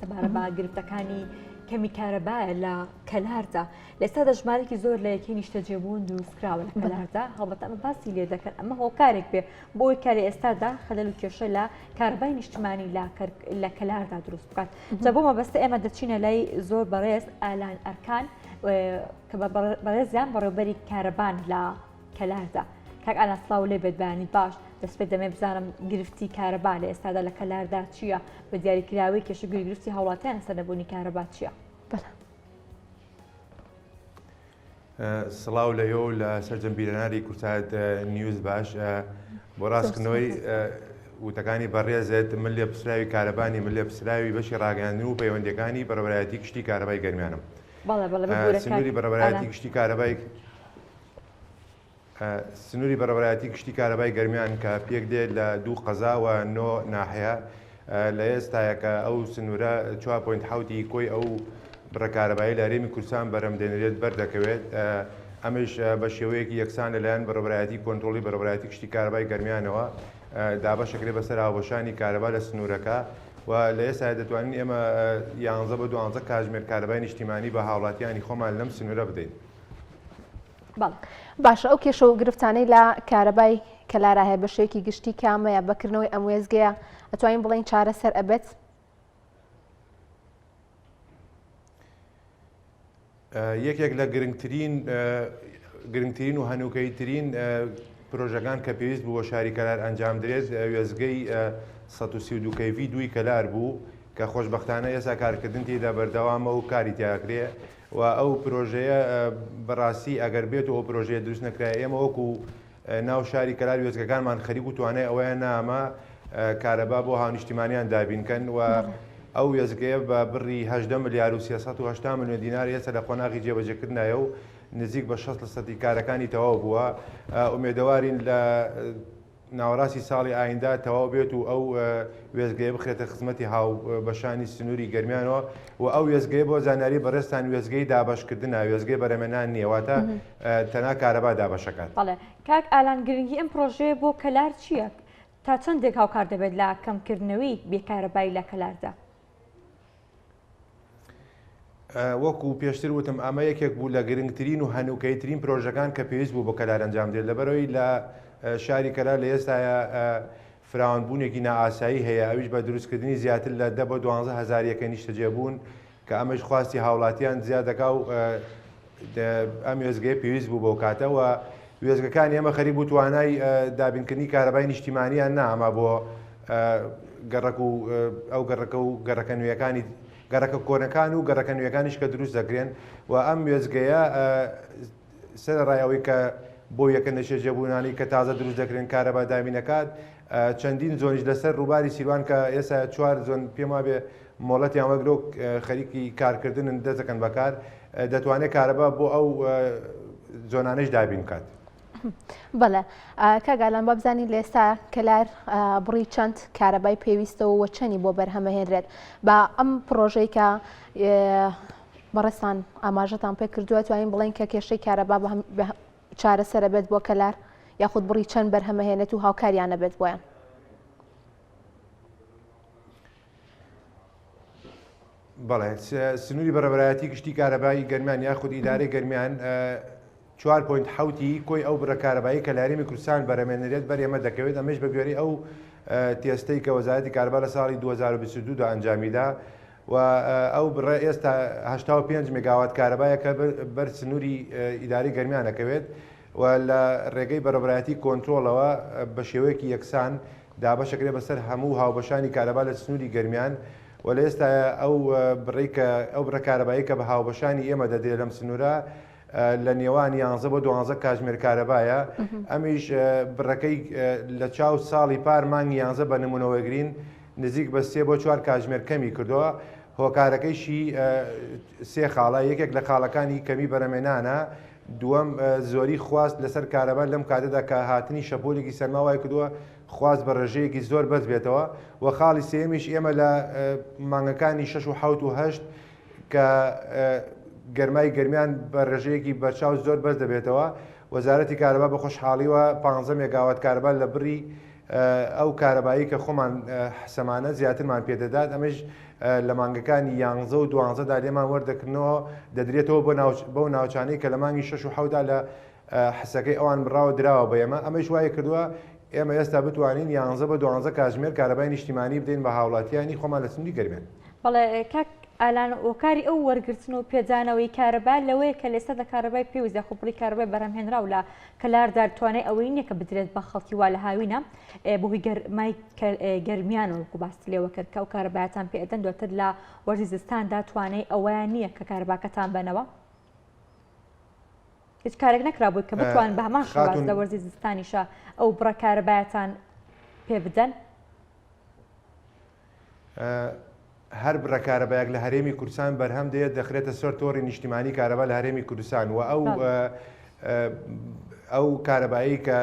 سەبارە بە گرفتەکانی کەمی کارەبایە لە کەلاردا لەستا دەژمارێکی زۆر لە یەکەی نیشتەجێبوون دروستکراوە لە کەلاردا هەڵبەت ئەمە باسی لێ دەکەن ئەمە هۆکارێک بێ بۆی کاری ئێستادا خەلەل و کێشە لە کارەبای نیشتمانی لە کەلاردا دروست بکات جا بۆ مەبەستە ئێمە دەچینە لای زۆر بەڕێز ئالان ئەرکان کە بەڕێزیان بەڕێوەبەری کارەبان لە کەلاردا کاک ئالان سڵاو لێ بێت بەیانی باش دەست پێ دەمێ بزانم گرفتی کارەبا لە ئێستادا لە کەلاردا چییە بە دیاریکراوی کێشەگوری گرفتی هاوڵاتیان سەردەبوونی کارەبا چییە؟ سڵاو لەیە و لە سەرجەمبیرەناری کورتات نیوز باش بۆ ڕاستکردنەوەی وتەکانی بەڕێزێت من لێ پسراوی کارەبانی من لێ پسراوی بەشی ڕاگەاندن و پەیوەندیەکانی بەڕێوەبەرایەتی گشتی کارەبای گەرمیانم سنووری بەڕێوەبەرایەتی گشتی کارەبای سنووری بەڕێوەبەرایەتی گشتی کارەبای گەرمیان کە پێک دێت لە دوو قەزا و نۆ ناحەیە لە ئێستایەکە ئەو سنوورە 4.7 کۆی ئەو بڕەکارەبایی لە هەرێمی کوردستان بەرەم دێنرێت بەردەکەوێت ئەمش بە شێوەیەکی یەکسان لەلایەن بەڕێوەبەرایەتی کۆنتڕۆڵی بەڕێوەبەرایەتی گشتی کارەبای گەرمیانەوە دابەشەکرێت بەسەر هاوبەشانی کارەبا لە سنوورەکە و لە ئێستا دەتوانین ئێمە 11 بە 12 کاتژمێر کارەبای نیشتیمانی بە هاوڵاتیانی خۆمان لەم سنوورە بدەین. باشە ئەو کێشە و گرفتانەی لە کارەبای کەلارا هەیە بەشێکی گشتی کامەیە بەکردنەوەی ئەم وێزگەیە ئەتوانین بڵێن چارەسەر ئەبێت؟ یەکێک لە گرنگترین و هەنووکەیترین پرۆژەکان کە پێویست بوو بۆ شاری کەلار ئەنجام درێت وێزگەی 132 کەیڤی دووی کەلار بوو کە خۆشبەختانە ئێستا کارکردن تێدا بەردەوامە و کاری تیاکرێ و ئەو پرۆژەیە بەڕاستی ئەگەر بێت و ئەو پرۆژەیە دروست نەکرای ئێمە وەکو ناو شاری کەلار وێزگەکانمان خەریک و توانای ئەوەیە نامە کارەبا بۆ هاونیشتیمانیان دابینکەن و ئەو وێزگەیە بە بڕی 18 ملیار و 380 ملیۆن دینار ئێستا لە قۆناغی جێبەجێکردنایە و نزیک بە 60% کارەکانی تەواو بووە ئومێدەوارین لە ناوەڕاستی ساڵی ئایندا تەواو بێت و ئەو وێزگەیە بخرێتە خزمەتی هاوبەشانی سنووری گەرمیانەوە و ئەو وێزگەیە بۆ زانیاری بەڕێستان وێزگەی دابەشکردنە وێزگەی بەرەمێنان نییەواتە تەنها کارەبا دابەشەکات. بەڵێ کاک ئالان گرنگی ئەم پرۆژەیە بۆ کەلار چییە؟ تا چەندێک هاوکار دەبێت لە کەمکردنەوەی بێکارەبایی لە کەلاردا؟ وەکو پێشتر وتم ئەمە یەکێک بوو لە گرنگترین و هەنووکەیترین پرۆژەکان کە پێویست بوو بۆ کەلار ئەنجام دێت لەبەرەوەی لە شاری کەلار لە ئێستاە فراوانبوونێکی نائاسایی هەیە ئەویش بە دروستکردنی زیاتر لە 10 بۆ 12 هزار یەکە نیشتەجێبوون کە ئەمەش خواستی هاوڵاتیان زیاد دەکا و ئەم وێزگەیە پێویست بوو بۆ کاتەوە وێزگەکانی ئێمە خەریک بوو توانای دابینکردنی کارەبای نیشتیمانیان نامە بۆ گەڕک و ئەو گەڕەکە و گەڕەکە نوێیەکانی گەڕەکە کۆنەکان و گەڕەکە نوێیەکانیش کە دروست دەکرێن و ئەم وێزگەیە سەرڕایەوەی کە بۆ یەکە نەشێژەبوونانی کە تازە دروست دەکرێن کارەبا دابینەکات چەندین زۆنیش لەسەر ڕووباری سیروان کە ئێستا 4 زۆن پێم وابێ مۆڵەتیان وەگرۆ خەریکی کارکردن دەست دەکەن بەکار دەتوانێت کارەبا بۆ ئەو زۆنانەش دابین بکات. بەڵێ کاگالان با بزانین لە ئێستا کەلار بڕی چەند کارەبای پێویستەوە و چەندی بۆ بەرهەمەهێنرێت بە ئەم پرۆژەی کە بەڕێستان ئاماژەتان پێ کردووە توانین بڵێن کە کێشەی کارەبا چارەسەر بێت بۆ کەلار یاخود بڕی چەند بەرهەمەهێنێت و هاوکاریانە بێت بۆیان؟ بەڵێ سنووری بەڕێوەبەرایەتی گشتی کارەبایی گەرمیان یاخود ئیدارەی گەرمیان 4.7 کۆی ئەو بڕە کارەبایی کە لە هەرێمی کوردستان بەرهەمێنرێت بەرێمە دەکەوێت ئەمەش بە گوێرەی ئەو تێستەی کە وەزارەتی کارەبا لە ساڵی 2022 دا ئەنجامیدا و ئەو بڕە ئێستا 85 مێگاوات کارەبایە کە بەر سنووری ئیداری گەرمیان دەکەوێت و لە ڕێگەی بەڕێوەبەرایەتی کۆنتڕۆڵەوە بە شێوەیەکی یەکسان دابەشەکرێت بەسەر هەموو هاوبەشانی کارەبا لە سنووری گەرمیان و لە ئێستا ئەو بڕە کارەبایی کە بە هاوبەشانی ئێمە دەدرێت لەم سنوورە لە نێوان 11 بۆ 12 کاتژمێر کارەبایە ئەمیش بڕەکەی لە چاو ساڵی پار مانگی 11 بە نمونەوەگرین نزیک بە 3 بۆ 4 کاتژمێر کەمی کردووە هۆکارەکەیشی سێ خاڵە یەکێک لە خاڵەکانی کەمی بەرەمێنانە دووەم زۆری خواست لەسەر کارەبا لەم کاتەدا کە هاتنی شەپۆلێکی سەرماوای کردووە خواست بە ڕێژەیەکی زۆر بەس بێتەوە و خاڵی سێمیش ئێمە لە مانگەکانی 6 و 7 و 8 کە گەرمای گەرمیان بە ڕێژەیەکی بەرچاو زۆر بەس دەبێتەوە وەزارەتی کارەبا بە خۆشحاڵیوە 15 مێگاوات کارەبا لە بڕی ئەو کارەبایی کە خۆمان حسەمانە زیاترمان پێدەدات ئەمەش لە مانگەکانی 11 و 12دا لێمان وەردەکردنەوە دەدرێتەوە بۆ ناوچانەی کە لە مانگی 6 و 7دا لە حسەکەی ئەوان بڕاوە درراوە بە ئێمە ئەمەش وایە کردووە ئێمە ئێستا بتوانین 11 بە 12 کاتژمێر کارەبای نیشتیمانی بدەین بە هاوڵاتیانی خۆمان لە سنووری گەرمێن. بەڵێ کاک ئالان وەکاری ئەو وەرگرتن و پێدانەوەی کارەبا لەوەیە کە لێستا دە کارەبای پێویستە خۆپڕی کارەبای بەرهەمهێنراو لە کەلاردا توانای ئەوەی نییە کە بدرێت بە خەڵکی وا لە هاوینە بۆی گەرمای گەرمیان وەکو باسی لێوە کرد کە ئەو کارەبایەتان پێدەن دواتر لە وەرزی زستاندا توانای ئەوەیان نییە کە کارەباکەتان بنەوە هیچ کارێک نەکرابووی کە بتوان بە هەمان شێواز لە وەرزی زستانیشە ئەو بڕە کارەبایەتان پێ بدەن؟ هەر بڕە کارەبایەک لە هەرێمی کوردستان بەرهەم دێت دەخرێتە سەر تۆڕی نیشتیمانی کارەبا لە هەرێمی کوردستان و ئەو کارەبایی کە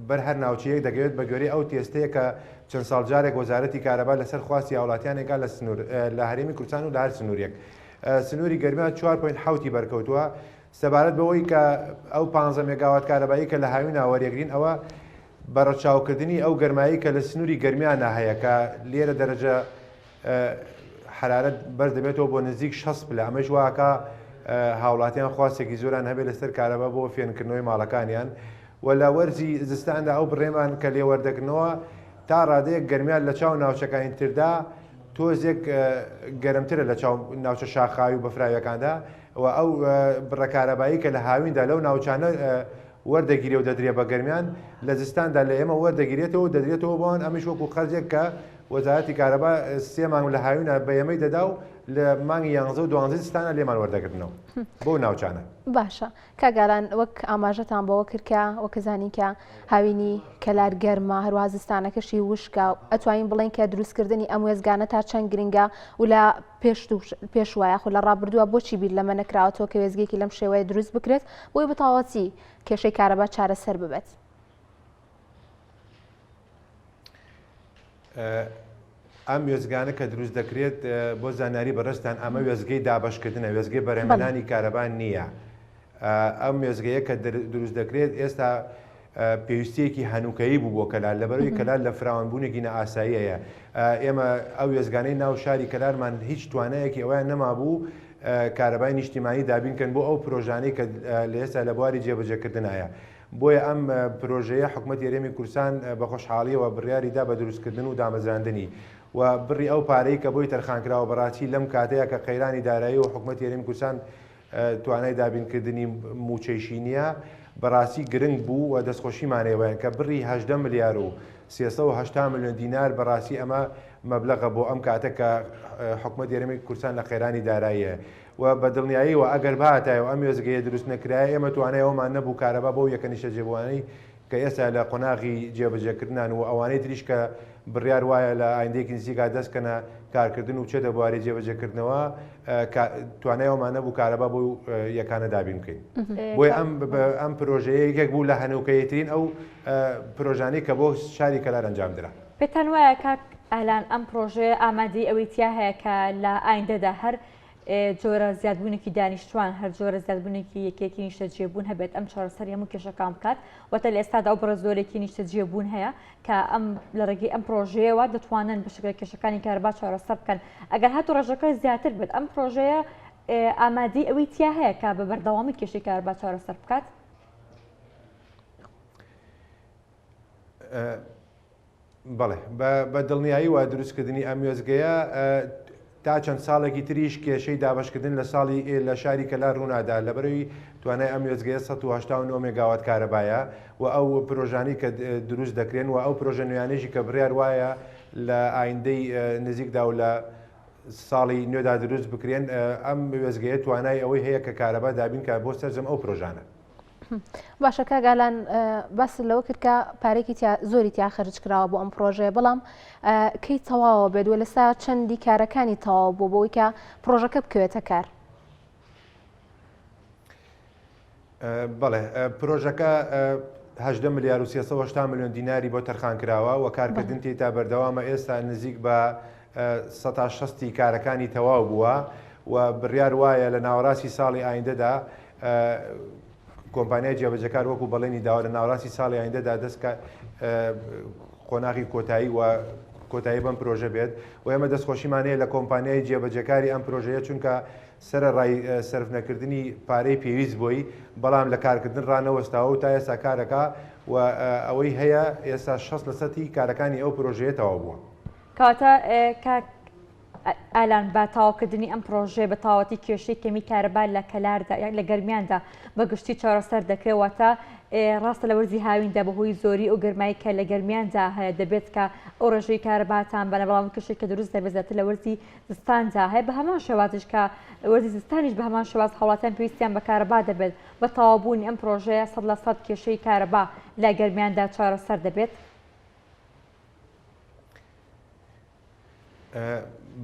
بەر هەر ناوچەیەک دەگەوێت بە گوێرەی ئەو تێستەیە کە چەند ساڵجارێک وەزارەتی کارەبا لەسەر خواستی هاوڵاتیانێکا لە هەرێمی کوردستان و لە هەر سنوورێک سنووری گەرمیان 4.7 بەرکەوتووە سەبارەت بەوەی کە ئەو 15 مێگاوات کارەبایی کە لە هاوینە وەریەگرین ئەوە بەڕەچاوکردنی ئەو گەرمایی کە لە سنووری گەرمیانە هەیە کە لێرە دەرەجە حرارەت بەرز دەبێتەوە بۆ نزیک 60 پلە ئەمەش واکە هاوڵاتیان خواستێکی زۆران هەبێت لەسەر کارەبا بۆ فێنکردنەوەی ماڵەکانیان و لە وەرزی زستاندا ئەو بڕێمان کە لێوەردەکردنەوە تا ڕادەیەک گەرمیان لە چاو ناوچەکانی تردا تۆزێک گەرمترە لە چاو ناوچە شاخاوی و بەفراویەکاندا و ئەو بڕە کارەبایی کە لە هاویندا لەو ناوچانە وەردەگیرێ و دەدرێ بە گەرمیان لە زستاندا لە ئێمە وەردەگیرێتەوە دەدرێتەوە بۆن ئەمیش وەکو خەرجێک کە وەزارەتی کارەبا 3 مانگ لە هاوینە بە ئێمەی دەدا و لە مانگی 11 و 12 زستانە لێمان وەردەگرتنەوە بۆ ناوچانە. باشە کاگالان وەک ئاماژەتان بەوە کردکە وەکەزانی کە هاوینی کەلار گەرمە هەروە زستانەکەشی وشکە ئەتوانین بڵێن کە دروستکردنی ئەم وێزگانە تا چەند گرنگە و لە پێش وایە خۆ لە ڕابردووە بۆچی بیر لەمە نەکراوەتەوە کە وێزگێکی لەم شێوەیە دروست بکرێت بۆی بەتاواتی کێشەی کارەبا چارەسەر ببێت. ئەم وێزگانە کە دروست دەکرێت بۆ زانیاری بەڕستان ئەمە وێزگەی دابشکردنە وێزگەی بەرهەمهێنانی کارەبان نییە. ئەم وێزگەیە کە دروست دەکرێت ئێستا پێویستیەکی هەنووکەیی بوو بۆ کەلار لەبەرەوەی کەلار لە فراوانبوونێکی نەئاساییەیە ئێمە ئەو وێزگانەی ناو شاری کەلارمان هیچ توانایەکی ئەویان نەمابوو کارەبای نیشتیمانی دابینکەن بۆ ئەو پرۆژانەی کە لە ئێستا لە بواری جێبەجێکردنایە بۆیە ئەم پرۆژەیە حکوومەت هەرێمی کوردستان بە خۆشحاڵیەوە بڕیاریدا بە دروستکردن و دامەزراندنی و بڕی ئەو پارەی کە بۆی تەرخانکراوە بەڕاستی لەم کاتەیە کە قەیرانی دارایی و حکوومەت هەرێمی کوردستان توانای دابینکردنی موچەیشی نییە بەڕاستی گرنگ بوو و دەستخۆشیمانێوەیان کە بڕی 18 ملیار و 380 میلیۆن دینار بەڕاستی ئەمە مەبلەغە بۆ ئەم کاتە کە حکوومەت هەرێمی کوردستان لە قەیرانی داراییە و بە دڵنیایی و ئەگەر باتایەوە ئەم وێزگەیە دروست نەکرایە ئێمە توانایەوەمان نەبوو کارەبا بۆ یەکە نیشە جێبوانەی کە ئێستا لە قۆناغی جێبەجێکردنان و ئەوانەی تریش کە بڕیار وایە لە ئایندەیەکی نزیکا دەستکەنە کارکردن و چێتە بواری جێبەجێکردنەوە توانایەوەمان نەبوو کارەبا بۆ یەکانە دابین بکەین بۆی ئەم پرۆژەیە یەک بوو لە هەنووکەیەترین ئەو پرۆژانەی کە بۆ شاری کەلار ئەنجام درا. پێتان وایە کاک ئالان ئەم پرۆژەیە ئامادەی ئەوەی تیا هەیە کە لە ئایندەدا هەر جۆرە زیادبوونێکی دانیشتوان هەر جۆرە زیادبوونێکی یەکێکی نیشتە جێبوون هەبێت ئەم چارەسەر هەموو کێشەکان بکات واتە لە ئێستادا ئەو بڕە زۆرێکی نیشتە جێبوون هەیە کە ئەم لە ڕێگەی ئەم پرۆژەیەوە دەتوانن بە شکل کێشەکانی کارەبا چارەسەر بکەن ئەگەر هاتو ڕێژەکە زیاتر بێت ئەم پرۆژەیە ئامادەی ئەوەی تیا هەیە کە بە بەردەوامی کێشەی کارەبا چارەسەر بکات. بەڵێ بە دڵنیایی و دروستکردنی ئەم وێزگەیە تا چەند ساڵێکی تریش کێشەی دابشکردن لە شاری کەلار ڕوونادا لەبەرەوەی توانای ئەم وێزگەیە 189 مێگاوات کارەبایە و ئەو پرۆژانی کە دروست دەکرێن و ئەو پرۆژە نوێیانێژی کە بڕیار وایە لە ئایندەی نزیکدا و لە ساڵی نوێدا دروست بکرێن ئەم وێزگەیە توانای ئەوەی هەیە کە کارەبا دابین کە بۆ سەرجەم ئەو پرۆژانە. باشە کاگالان باس لەوە کرد کە پارێکی زۆری تیا خرج کراوە بۆ ئەم پرۆژەیە بەڵام کەی تەواوە بێت و لەسا چەندی کارەکانی تەواو بوو بۆی کە پرۆژەکە بکەوێتە کار. بەڵێ پرۆژەکە 18 ملیار و 380 میلیۆن دیناری بۆ تەرخان کراوە و کارکردن تێتا بەردەوامە ئێستا نزیک بە 160 کارەکانی تەواو بووە و بڕیار وایە لە ناوەڕاستی ساڵی ئایندەدا کۆمپانیای جێبەجەکار وەکو بەڵێنی داوە لە ناوەڕاستی ساڵی ئایندەدا خۆناغی کۆتایی و کۆتایی بەم پرۆژە بێت و ئێمە دەستخۆشیمانەیە لە کۆمپانیای جێبەجەکاری ئەم پرۆژەیە چونکە سرە ڕای سرف نەکردنی پارەی پێویست بۆی بەڵام لە کارکردن ڕانەوەستاوە و تا ئێستا کارەکە و ئەوەی هەیە ئێستا 60% کارەکانی ئەو پرۆژەیە تەواو بووە. کاتە ئالان بە تاواکردنی ئەم پرۆژێ بە تاواتی کێشەی کەمی کارەبا لە کەلاردا یان لە گەرمیاندا بەگشتی چارەسەر دەکرێتەوە ڕاستە لە وەرزی هاویندا بەهۆی زۆری ئەو گەرمایی کە لە گەرمیاندا هەیە دەبێت کە ئەو ڕێژەی کارەباتان بەنە بەڵام کەشێک کە دروست دەبێت لە وەرزی زستاندا هەیە بە هەمان شێوازش کە وەرزی زستانیش بە هەمان شێواز هەوڵاتیان پێویستیان بە کارەبا دەبێت بە تەواوبوونی ئەم پرۆژەیە 100% کێشەی کارەبا لە گەرمیاندا چارەسەر دەبێت.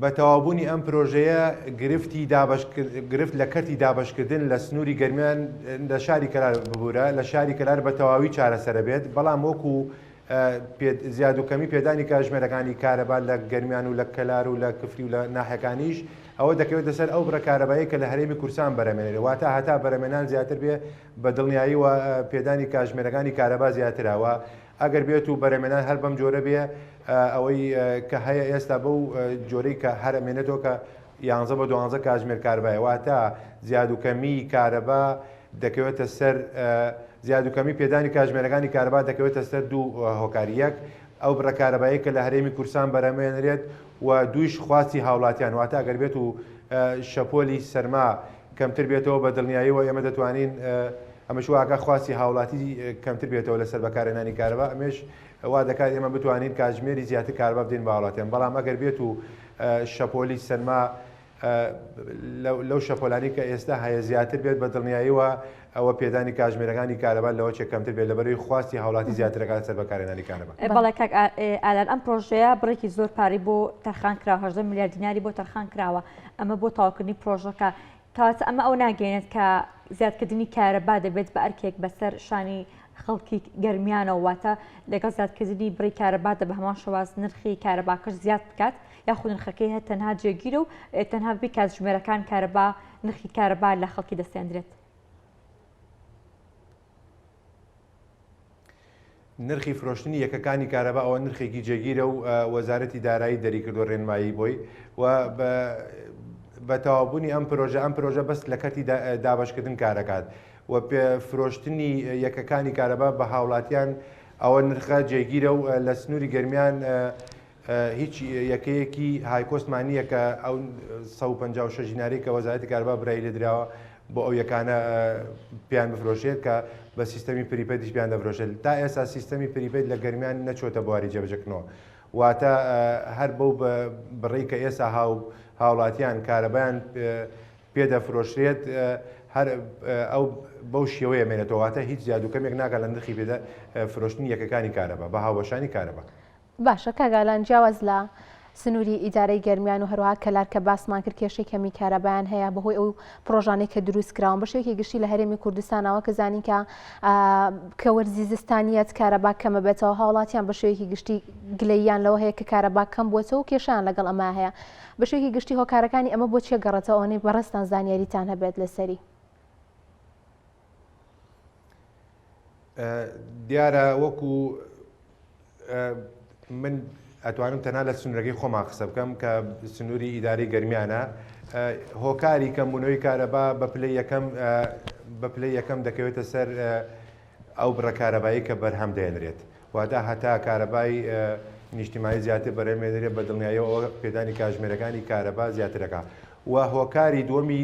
بە تەواوبوونی ئەم پرۆژەیە گرفت لە کەرتی دابشکردن لە سنووری گەرمیان لە شاری کەلار ببوورە لە شاری کەلار بە تەواوی چارەسەرە بێت بەڵام وەکو زیاد و کەمی پێدانی کاتژمێرەکانی کارەبا لە گەرمیان و لە کەلار و لە کفری و لە ناحەکانیش ئەوە دەکەوێتە سەر ئەو بڕە کارەبایی کە لە هەرێمی کورسان بەرەمێنێت واتە هەتا بەرەمێنان زیاتر بێ بە دڵنیایی و پێدانی کاتژمێرەکانی کارەبا زیاترەوە ئەگەر بێت و بەرەمێنان هەر بەم جۆرە بێ ئەوەی کە هەیە ئێستا بەو جۆرەی کە هەرەمێنێتەوە کە 11 بە 12 کاتژمێر کارەبایەوە تا زیاد و کەمی کارەبا دەکەوێتە سەر زیاد و کەمی پێدانی کاتژمێرەکانی کارەبا دەکەوێتە سەر دوو هۆکاریەک ئەو بڕە کارەبایی کە لە هەرێمی کورسان بەرەمێنرێت و دویش خواستی هاوڵاتیان واتە ئەگەر بێت و شەپۆلی سەرما کەمتر بێتەوە بە دڵنیاییەوە ئێمە دەتوانین ئەمەش واکە خواستی هاوڵاتی کەمتر بێتەوە لەسەر بەکارهێنانی کارەبا ئەمێش وا دەکات ئێمە بتوانین کاتژمێری زیاتر کارەبا بدەین بە هاوڵاتیان بەڵام ئەگەر بێت و شەپۆلی سەرما لەو شەپۆلانی کە ئێستا هەیە زیاتر بێت بە دڵنیاییەوە ئەوە پێدانی کاتژمێرەکانی کارەبا لەوە چێک کەمتر بێت لەبەرەوەی خواستی هاوڵاتی زیاترەکات سەر بەکارهێنانی کارەبا. بەڵێ کاک ئالان ئەم پرۆژەیە بڕێکی زۆر پارەی بۆ تەرخان کراوە 18 میلیارد دیناری بۆ تەرخان کراوە ئەمە بۆ تاواکردنی پرۆژەکە کاتە ئەمە ئەو ناگەێنێت کە زیادکردنی کارەبا دەبێت بە ئەرکێک بەسەر شانی خەڵکی گەرمیانەوە واتە لەگەڵ زیادکردنی بڕی کارەبا دە بە هەمان شێواز نرخی کارەباکەش زیاد بکات یاخود نرخەکەی هەیە تەنها جێگیرە و تەنها بی کاتژمێرەکان کارەبا نرخی کارەبا لە خەڵکی دەستێنرێت. نرخی فرۆشتنی یەکەکانی کارەبا ئەوە نرخێکی جێگیرە و وەزارەتی دارایی دەریکردو ڕێنمایی بۆی و بە تەواوبوونی ئەم پرۆژە بەست لە کەرتی دابشکردن کارەکات و فرۆشتنی یەکەکانی کارەبا بە هاوڵاتیان ئەوە نرخە جێگیرە و لە سنووری گەرمیان هیچ یەکەیەکی هایکۆستمانیە کە ئەو 156 دیناری کە وەزارەتی کارەبا برای لێدراوە بۆ ئەو یەکانە پیان بفرۆشێت کە بە سیستەمی پریپەیدیش پیان دەفرۆشێت تا ئێستا سیستەمی پریپەید لە گەرمیان نەچۆتە بواری جێبەجەکردنەوە واتە هەر بەو بڕێی کە ئێستا هاوڵاتیان کارەبایان پێدەفرۆشرێت هەر ئەو بەو شێوەیە مێنێتەوە واتە هیچ زیاد و کەمێک ناکات لە نرخی پێدا فرۆشتنی یەکەکانی کارەبا بە هاوبەشانی کارەبا. باشە کاگالان جیاواز لە سنووری ئیدارەی گەرمیان و هەروەها کەلار کە باسمان کرد کێشەی کەمی کارەبایان هەیە بەهۆی ئەو پرۆژانەی کە دروست کراون بە شێوەیەکی گشتی لە هەرێمی کوردستانەوە کە زانین کە وەرزی زستانیەت کارەبا کەمە بێتەوە هاوڵاتیان بە شێوەیەکی گشتی گلەییان لەوە هەیە کە کارەبا کەم بووەتەوە و کێشیان لەگەڵ ئەمە هەیە بە شێوەیەکی گشتی هۆکارەکانی ئەمە بۆ چێ گەڕێتەوە ئەوەی بەڕێستان زانیاریتان هەبێت لەسەری. دیارە وەکو من ئەتوانم تەنها لە سنوورەکەی خۆمان قسە بکەم کە سنووری ئیداری گەرمیانە هۆکاری کەمبوونەوەی کارەبا بە پلەی یەکەم دەکەوێتە سەر ئەو بڕە کارەبایی کە بەرهەم دێنرێت واتە هەتا کارەبای نیشتیمانی زیاتر بەرەمێنرێت بە دڵنیاییەوە پێدانی کاتژمێرەکانی کارەبا زیاترەکە و هۆکاری دووەمی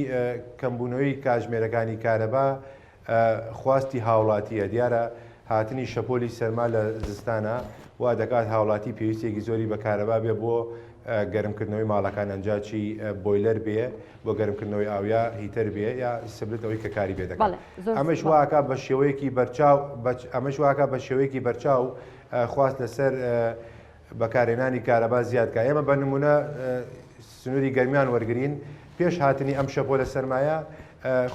کەمبوونەوەی کاتژمێرەکانی کارەبا خواستی هاوڵاتیە دیارە هاتنی شەپۆلی سەرما لە زستانە وا دەکات هاوڵاتی پێویستێکی زۆری بە کارەبا بێ بۆ گەرمکردنەوەی ماڵەکان ئەنجاچی بۆیلەر بێ بۆ گەرمکردنەوەی ئاویا هیتەر بێ یا سبلت ئەوەی کە کاری بێ دەکات ئەمەش واکە بە شێوەیەکی بەرچاو خواست لەسەر بەکارهێنانی کارەبا زیادکە ئێمە بە نمونە سنووری گەرمیان وەرگین پێش هاتنی ئەم شەپۆلە سەرمایە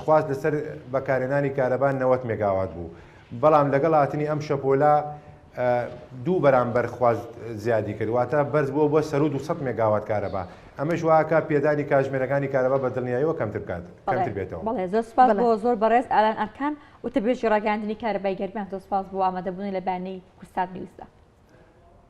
خواست لەسەر بەکارهێنانی کارەبا 90 مێگاوات بوو بەڵام لەگەڵ هاتنی ئەم شەپۆلە دوو بەرامبەر خواست زیادی کرد واتە بەرز بۆ سەر و 200 مێگاوات کارەبا ئەمەش واکە پێدانی کاتژمێرەکانی کارەبا بە دڵنیاییەوە کەمتر بێتەوە. بەڵێ زۆر سپاس بۆ زۆر بەڕێز ئالان ئەرکان وتە بێژی ڕاگەاندنی کارەبای گەرمیان زۆر سپاس بۆ ئامادەبوونی لە بانەی کوردستان نیوزدا.